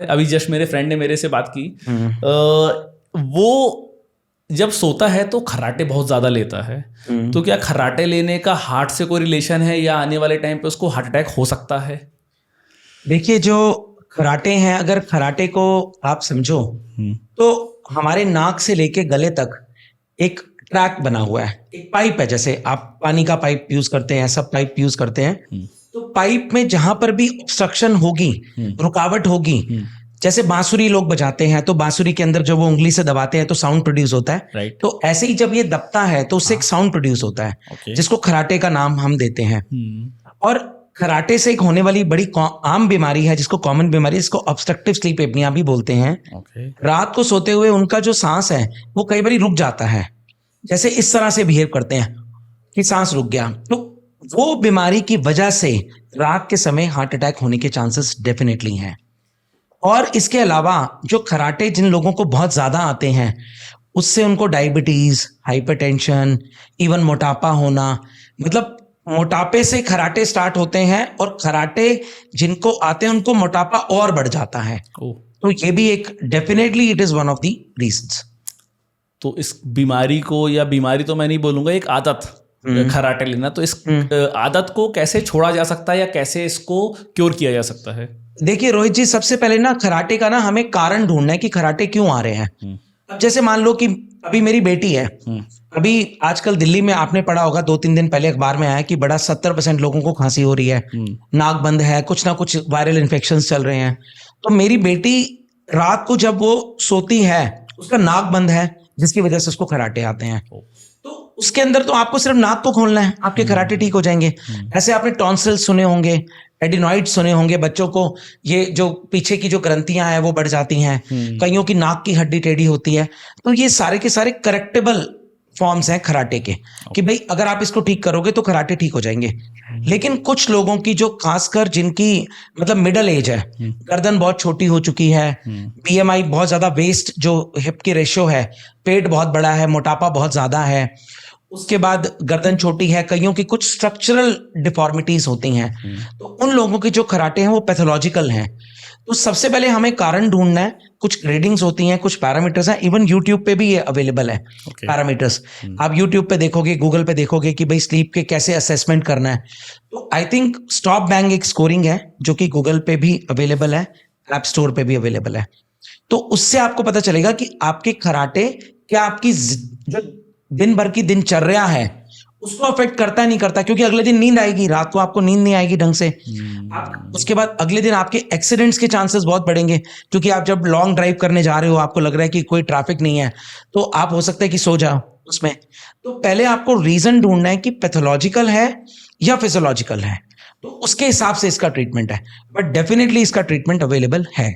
अभी जस्ट मेरे फ्रेंड ने मेरे से बात की, वो जब सोता है तो खर्राटे बहुत ज़्यादा लेता है, तो क्या खर्राटे लेने का हार्ट से कोई रिलेशन है या आने वाले टाइम पे उसको हार्ट अटैक हो सकता है? देखिए, जो खर्राटे हैं, अगर खर्राटे को आप समझो तो हमारे नाक से लेके गले तक एक ट्रैक बना हुआ है, एक पाइप है। जैसे आप पानी का पाइप यूज करते हैं, सब पाइप यूज करते हैं, तो पाइप में जहां पर भी ऑब्स्ट्रक्शन होगी, रुकावट होगी, जैसे बांसुरी लोग बजाते हैं तो बांसुरी के अंदर जब वो उंगली से दबाते हैं तो साउंड प्रोड्यूस होता है, राइट। तो ऐसे ही जब ये दबता है तो उससे एक साउंड प्रोड्यूस होता है, ओके। जिसको खराटे का नाम हम देते हैं। और खराटे से एक होने वाली बड़ी आम बीमारी है, जिसको कॉमन बीमारी, जिसको ऑब्स्ट्रक्टिव स्लीप एपनिया भी बोलते हैं। ओके। रात को सोते हुए उनका जो सांस है वो कई बार रुक जाता है, जैसे इस तरह से बिहेव करते हैं कि सांस रुक गया, तो वो बीमारी की वजह से रात के समय हार्ट अटैक होने के चांसेस डेफिनेटली हैं। और इसके अलावा जो खराटे जिन लोगों को बहुत ज्यादा आते हैं, उससे उनको डायबिटीज, हाइपरटेंशन, इवन मोटापा होना, मतलब मोटापे से खराटे स्टार्ट होते हैं, और खराटे जिनको आते हैं उनको मोटापा और बढ़ जाता है। तो ये भी एक definitely it is one of the reasons. तो इस बीमारी को, या बीमारी तो मैं नहीं बोलूंगा, एक आदत खराटे लेना, तो इस आदत को कैसे छोड़ा जा सकता है या कैसे इसको क्योर किया जा सकता है? देखिए रोहित जी, सबसे पहले ना खराटे का ना हमें कारण ढूंढना है कि खराटे क्यों आ रहे हैं। अब जैसे मान लो कि अभी मेरी बेटी है, अभी आजकल दिल्ली में आपने पढ़ा होगा, 2-3 दिन पहले अखबार में आया कि बड़ा 70% लोगों को खांसी हो रही है, नाक बंद है, कुछ ना कुछ वायरल इन्फेक्शन चल रहे हैं। तो मेरी बेटी रात को जब वो सोती है उसका नाक बंद है, जिसकी वजह से उसको खराटे आते हैं। तो उसके अंदर तो आपको सिर्फ नाक को खोलना है, आपके खराटे ठीक हो जाएंगे। ऐसे आपने टॉन्सिल सुने होंगे, एडिनॉइड सुने होंगे, बच्चों को ये जो पीछे की जो ग्रंथियां हैं वो बढ़ जाती हैं, कईयों की नाक की हड्डी टेढ़ी होती है। तो ये सारे के सारे करेक्टेबल फॉर्म्स हैं खराटे के, कि भाई अगर आप इसको ठीक करोगे तो खराटे ठीक हो जाएंगे। लेकिन कुछ लोगों की जो खासकर जिनकी मतलब मिडिल एज है, गर्दन बहुत छोटी हो चुकी है, बीएमआई बहुत ज्यादा, वेस्ट जो हिप की रेशियो है, पेट बहुत बड़ा है, मोटापा बहुत ज्यादा है, उसके बाद गर्दन छोटी है, कईयों की कुछ स्ट्रक्चरल डिफॉर्मिटीज होती हैं, तो उन लोगों के जो खराटे हैं वो पैथोलॉजिकल हैं। तो सबसे पहले हमें कारण ढूंढना है। कुछ ग्रेडिंग्स होती हैं, कुछ पैरामीटर्स हैं, इवन यूट्यूब पे भी ये अवेलेबल है पैरामीटर्स। आप यूट्यूब पे देखोगे, गूगल पे देखोगे कि भाई स्लीप के कैसे असेसमेंट करना है, तो आई थिंक स्टॉप बैंग एक स्कोरिंग है जो कि गूगल पे भी अवेलेबल है, ऐप स्टोर पे भी अवेलेबल है। तो उससे आपको पता चलेगा कि आपके खराटे क्या आपकी जो दिन भर की दिनचर्या है उसको अफेक्ट करता है नहीं करता, क्योंकि अगले दिन नींद आएगी, रात को आपको नींद नहीं आएगी ढंग से। आप उसके बाद अगले दिन आपके एक्सीडेंट्स के चांसेस बहुत बढ़ेंगे, क्योंकि आप जब लॉन्ग ड्राइव करने जा रहे हो, आपको लग रहा है कि कोई ट्रैफिक नहीं है, तो आप हो सकता है कि सो जाओ उसमें। तो पहले आपको रीजन ढूंढना है कि पैथोलॉजिकल है या फिजियोलॉजिकल है, तो उसके हिसाब से इसका ट्रीटमेंट है। बट डेफिनेटली इसका ट्रीटमेंट अवेलेबल है।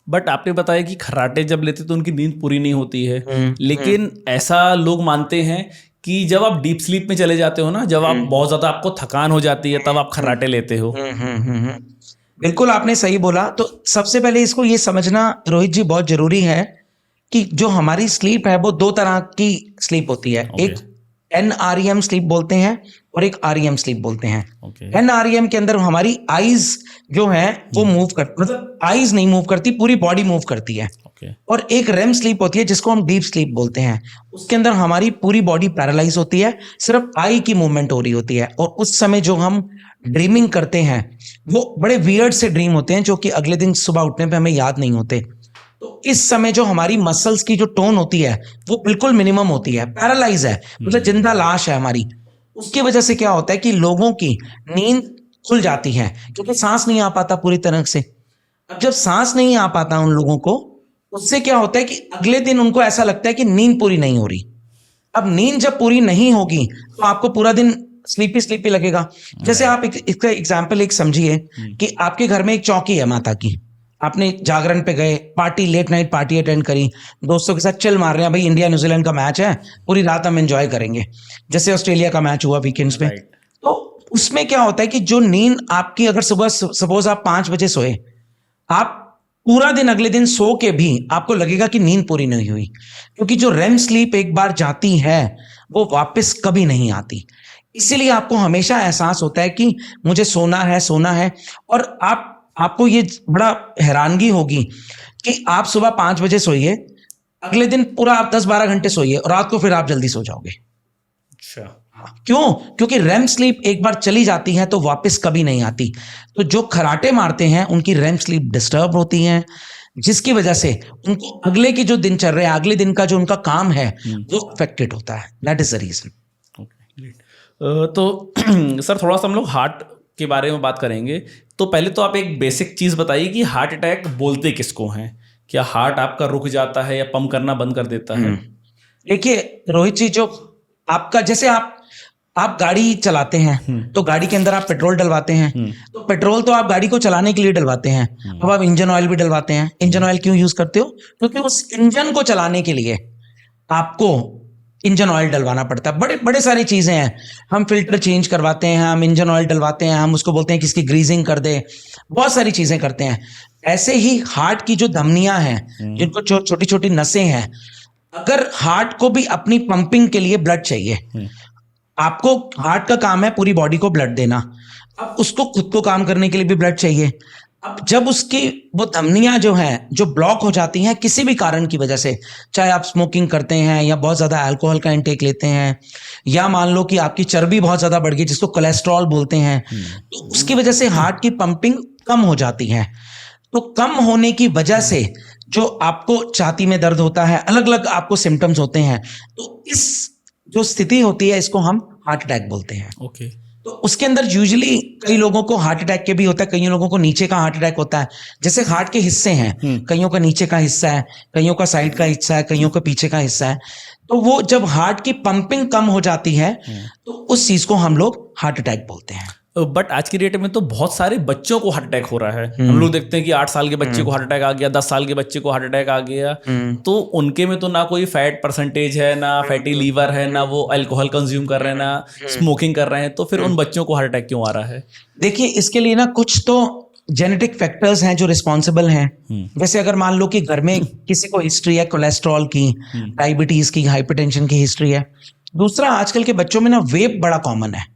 बट आपने बताया कि खर्राटे जब लेते तो उनकी नींद पूरी नहीं होती है, लेकिन ऐसा लोग मानते हैं कि जब आप डीप स्लीप में चले जाते हो ना, जब आप बहुत ज्यादा आपको थकान हो जाती है, तब आप खर्राटे लेते हो। बिल्कुल आपने सही बोला। तो सबसे पहले इसको ये समझना रोहित जी बहुत जरूरी है कि जो हमारी स्लीप है वो 2 तरह की स्लीप होती है। एक NREM स्लीप बोलते हैं और एक REM स्लीप बोलते हैं। NREM के अंदर हमारी आईज जो है वो मूव कर, मतलब आईज नहीं मूव करती, पूरी बॉडी मूव करती है। और एक REM स्लीप होती है जिसको हम डीप स्लीप बोलते हैं, उसके अंदर हमारी पूरी बॉडी पैरालाइज होती है, सिर्फ आई की मूवमेंट हो रही होती है। और उस समय जो हम ड्रीमिंग करते हैं वो बड़े वियर्ड से ड्रीम होते हैं, जो कि अगले दिन सुबह उठने पे हमें याद नहीं होते। तो इस समय जो हमारी मसल्स की जो टोन होती है वो बिल्कुल मिनिमम होती है, पैरालाइज है, मतलब जिंदा लाश है हमारी। उसकी वजह से क्या होता है कि लोगों की नींद खुल जाती है, क्योंकि सांस नहीं आ पाता पूरी तरह से। अब जब सांस नहीं आ पाता उन लोगों को, उससे क्या होता है कि अगले दिन उनको ऐसा लगता है कि नींद पूरी नहीं हो रही। अब नींद जब पूरी नहीं होगी तो आपको पूरा दिन स्लीपी स्लीपी लगेगा। जैसे आप इसका एग्जाम्पल एक समझिए कि आपके घर में एक चौकी है माता की, आपने जागरण पे गए, party, late night party attend करी, दोस्तों के साथ चिल मार रहे हैं, भाई इंडिया न्यूजीलैंड का मैच है, पूरी रात हम एंजॉय करेंगे, जैसे ऑस्ट्रेलिया का मैच हुआ वीकेंड्स पे। तो उसमें क्या होता है कि जो नींद आपकी, अगर सुबह सपोज आप 5 बजे सोए, आप पूरा दिन अगले दिन सो के भी आपको लगेगा कि नींद पूरी नहीं हुई, क्योंकि जो रेम स्लीप एक बार जाती है वो वापस कभी नहीं आती। इसीलिए आपको हमेशा एहसास होता है कि मुझे सोना है, सोना है। और आपको ये बड़ा हैरानगी होगी कि आप सुबह 5 बजे सोइए, अगले दिन पूरा आप 10-12 घंटे सोइए और रात को फिर आप जल्दी सो जाओगे। अच्छा। क्यों? क्योंकि रेम स्लीप एक बार चली जाती है तो वापस कभी नहीं आती। तो जो खराटे मारते हैं उनकी रेम स्लीप डिस्टर्ब होती है, जिसकी वजह से उनको अगले की जो दिनचर्या, अगले दिन का जो उनका काम है वो अफेक्टेड होता है। That is the reason. तो सर थोड़ा सा हम लोग हार्ट के बारे में बात करेंगे। तो पहले तो आप एक बेसिक चीज़ बताइए कि हार्ट अटैक बोलते किसको हैं? क्या हार्ट आपका रुक जाता है या पंप करना बंद कर देता है? देखिए रोहित जी, जो आपका जैसे आप गाड़ी चलाते हैं तो गाड़ी के अंदर आप पेट्रोल डलवाते हैं, तो पेट्रोल तो आप गाड़ी को चलाने के लिए डलवाते हैं। अब आप इंजन ऑयल भी डलवाते हैं। इंजन ऑयल क्यों यूज करते हो? क्योंकि उस इंजन को चलाने के लिए आपको इंजन ऑयल डलवाना पड़ता है। बड़े बड़े सारी चीजें हैं, हम फिल्टर चेंज करवाते हैं, हम इंजन ऑयल डलवाते हैं, हम उसको बोलते हैं कि इसकी ग्रीजिंग कर दे, बहुत सारी चीजें करते हैं। ऐसे ही हार्ट की जो धमनियां हैं, जिनको छोटी छोटी नसें हैं, अगर हार्ट को भी अपनी पंपिंग के लिए ब्लड चाहिए, आपको हार्ट का काम है पूरी बॉडी को ब्लड देना, अब उसको खुद को काम करने के लिए भी ब्लड चाहिए। अब जब उसकी वो धमनियां जो हैं जो ब्लॉक हो जाती हैं किसी भी कारण की वजह से, चाहे आप स्मोकिंग करते हैं या बहुत ज्यादा अल्कोहल का इंटेक लेते हैं, या मान लो कि आपकी चर्बी बहुत ज्यादा बढ़ गई जिसको कोलेस्ट्रॉल बोलते हैं, तो उसकी वजह से हार्ट की पंपिंग कम हो जाती है। तो कम होने की वजह से जो आपको छाती में दर्द होता है, अलग अलग आपको सिम्टम्स होते हैं, तो इस जो स्थिति होती है इसको हम हार्ट अटैक बोलते हैं। ओके। तो उसके अंदर यूजुअली कई लोगों को हार्ट अटैक के भी होता है, कई लोगों को नीचे का हार्ट अटैक होता है। जैसे हार्ट के हिस्से हैं, कईयों का नीचे का हिस्सा है, कईयों का साइड का हिस्सा है, कईयों का पीछे का हिस्सा है। तो वो जब हार्ट की पंपिंग कम हो जाती है तो उस चीज को हम लोग हार्ट अटैक बोलते हैं। बट आज की डेट में तो बहुत सारे बच्चों को हार्ट अटैक हो रहा है। हम लोग देखते हैं कि 8 साल के बच्चे को हार्ट अटैक आ गया, 10 साल के बच्चे को हार्ट अटैक आ गया। तो उनके में तो ना कोई फैट परसेंटेज है, ना फैटी लीवर है, ना वो अल्कोहल कंज्यूम कर रहे हैं, ना स्मोकिंग कर रहे हैं। तो फिर उन बच्चों को हार्ट अटैक क्यों आ रहा है? देखिए इसके लिए ना कुछ तो जेनेटिक फैक्टर्स हैं जो रिस्पॉन्सिबल हैं। जैसे अगर मान लो कि घर में किसी को हिस्ट्री है कोलेस्ट्रॉल की, डायबिटीज की, हाइपरटेंशन की हिस्ट्री है। दूसरा, आजकल के बच्चों में ना वेप बड़ा कॉमन है।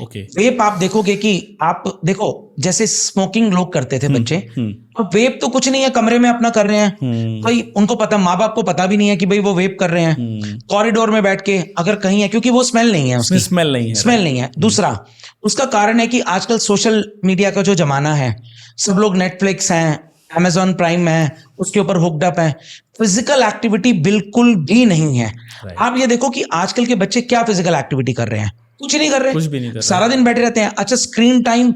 ओके। वेप आप देखोगे कि आप देखो जैसे स्मोकिंग लोग करते थे बच्चे, अब वेप तो कुछ नहीं है, कमरे में अपना कर रहे हैं, कोई उनको पता, माँ बाप को पता भी नहीं है कि भाई वो वेप कर रहे हैं। कॉरिडोर में बैठ के अगर कहीं है, क्योंकि वो स्मेल नहीं है, उसकी स्मेल नहीं है, स्मेल नहीं है। दूसरा उसका कारण है कि आजकल सोशल मीडिया का जो जमाना है, सब लोग नेटफ्लिक्स हैं, अमेजॉन प्राइम है, उसके ऊपर हुक्ड अप है। फिजिकल एक्टिविटी बिल्कुल भी नहीं है। आप ये देखो कि आजकल के बच्चे क्या फिजिकल एक्टिविटी कर रहे हैं? कुछ नहीं कर रहे, कुछ भी नहीं कर रहे, सारा दिन बैठे रहते हैं। अच्छा, स्क्रीन टाइम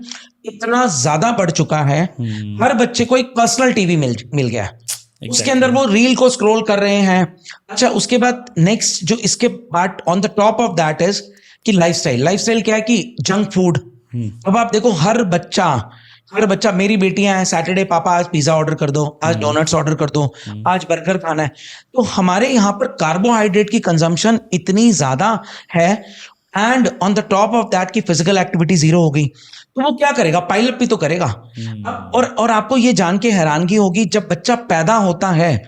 इतना ज्यादा बढ़ चुका है, हर बच्चे को एक पर्सनल टीवी मिल गया, उसके अंदर वो रील को स्क्रॉल कर रहे हैं। अच्छा, उसके बाद नेक्स्ट जो इसके part on the top of that is कि लाइफस्टाइल क्या है कि जंक फूड। अब आप देखो हर बच्चा, मेरी बेटियां हैं, सैटरडे पापा आज पिज्जा ऑर्डर कर दो, आज डोनट्स ऑर्डर कर दो, आज बर्गर खाना है। तो हमारे यहाँ पर कार्बोहाइड्रेट की कंजम्पशन इतनी ज्यादा है, and on the top of that की फिजिकल एक्टिविटी जीरो हो गई, तो वो क्या करेगा? पाइलअप भी तो करेगा। और आपको ये जान के हैरानगी होगी, जब बच्चा पैदा होता है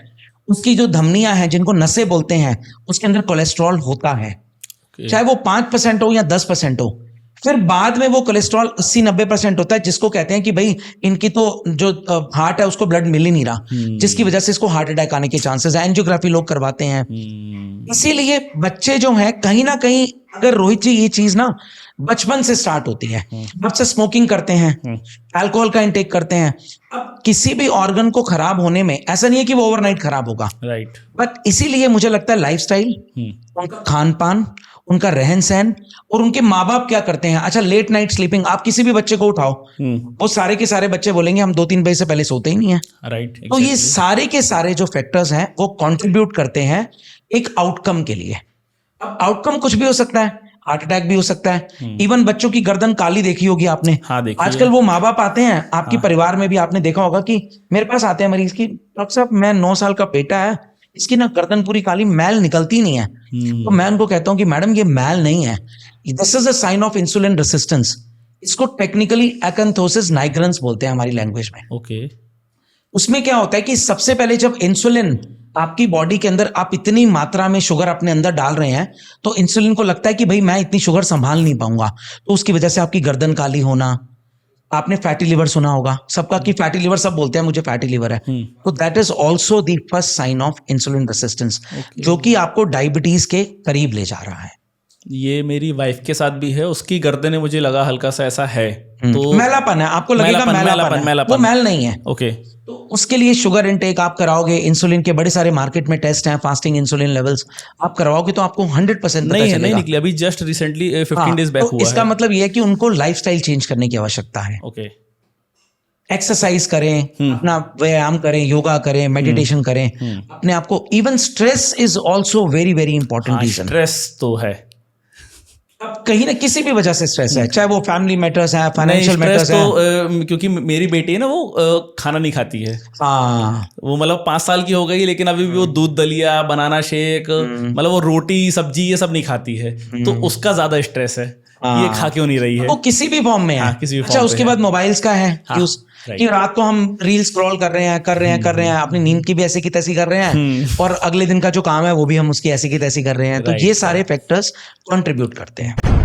उसकी जो धमनियां हैं, जिनको नसें बोलते हैं, उसके अंदर कोलेस्ट्रॉल होता है, चाहे वो 5% हो या 10% हो। फिर बाद में वो कोलेस्ट्रॉल 80-90% होता है, जिसको कहते हैं कि भाई इनकी तो जो हार्ट है उसको ब्लड मिल ही नहीं रहा, जिसकी वजह से इसको हार्ट अटैक आने के चांसेस है। एंजियोग्राफी लोग करवाते हैं। इसीलिए बच्चे जो हैं कहीं ना कहीं, अगर रोहित जी ये चीज ना बचपन से स्टार्ट होती है, बच्चे स्मोकिंग करते हैं, अल्कोहल का इंटेक करते हैं, अब किसी भी ऑर्गन को खराब होने में ऐसा नहीं है कि वो ओवरनाइट खराब होगा, राइट। बट इसीलिए मुझे लगता है लाइफस्टाइल, उनका खान पान, उनका रहन सहन, और उनके माँ बाप क्या करते हैं। अच्छा, लेट नाइट स्लीपिंग, आप किसी भी बच्चे को उठाओ, वो सारे के सारे बच्चे बोलेंगे हम 2-3 बजे से पहले सोते ही नहीं है, राइट। तो ये सारे के सारे जो फैक्टर्स हैं वो कंट्रीब्यूट करते हैं एक आउटकम के लिए। अब आउटकम कुछ भी हो सकता है, हार्ट अटैक भी हो सकता है। इवन बच्चों की गर्दन काली देखी होगी आपने। हाँ, देखी है। आजकल वो माँ बाप आते हैं आपके परिवार में भी, आपने देखा होगा कि मेरे पास आते हैं मरीज की, डॉक्टर साहब मैं 9 साल का बेटा है, इसकी ना गर्दन पूरी काली, मैल निकलती नहीं है। तो मैं उनको कहता हूं कि मैडम ये मैल नहीं है, this is a sign of insulin resistance. इसको टेक्निकली एकेंथोसिस नाइग्रेंस बोलते हैं हमारी लैंग्वेज में। ओके। उसमें क्या होता है कि सबसे पहले जब इंसुलिन आपकी बॉडी के अंदर, आप इतनी मात्रा में शुगर अपने अंदर डाल रहे हैं, तो इंसुलिन को लगता है कि भाई मैं इतनी शुगर संभाल नहीं पाऊंगा, तो उसकी वजह से आपकी गर्दन काली होना, आपने फैटी लिवर सुना होगा, सबका कि फैटी लिवर, सब बोलते हैं मुझे फैटी लिवर है, तो that is also the first sign of insulin resistance, जो कि आपको डायबिटीज के करीब ले जा रहा है। ये मेरी वाइफ के साथ भी है, उसकी गर्दन में मुझे लगा हल्का सा ऐसा है, तो मैलापन है, आपको लगेगा मैलापन है, वो मैल नहीं है। ओके, तो उसके लिए शुगर इनटेक आप कराओगे, इंसुलिन के बड़े सारे मार्केट में टेस्ट हैं, फास्टिंग इंसुलिन लेवल्स आप करवाओगे तो आपको 100% पता चलेगा। नहीं निकली, अभी जस्ट रिसेंटली 15 डेज बैक हुआ है। इसका मतलब ये है कि उनको लाइफस्टाइल चेंज करने की आवश्यकता है। ओके, एक्सरसाइज करें, अपना व्यायाम करें, योगा करें, मेडिटेशन करें, अपने आप को, even stress is also very very important reason. Stress तो है, अब कहीं ना किसी भी वजह से स्ट्रेस है, चाहे वो फैमिली मैटर्स है, फाइनेंशियल मैटर्स है। तो क्योंकि मेरी बेटी है ना, वो खाना नहीं खाती है। हाँ, वो मतलब 5 साल की हो गई, लेकिन अभी भी वो दूध दलिया, बनाना शेक, मतलब वो रोटी सब्जी ये सब नहीं खाती है, तो उसका ज्यादा स्ट्रेस है कि ये खा क्यों नहीं रही है। वो किसी भी फॉर्म में है। किसी भी अच्छा, फॉर्म उसके बाद मोबाइल्स का है right. कि रात को हम रील स्क्रॉल कर रहे हैं, अपनी नींद की भी ऐसी की तैसी कर रहे हैं, और अगले दिन का जो काम है वो भी हम उसकी ऐसी की तैसी कर रहे हैं। तो ये सारे फैक्टर्स कंट्रीब्यूट करते हैं।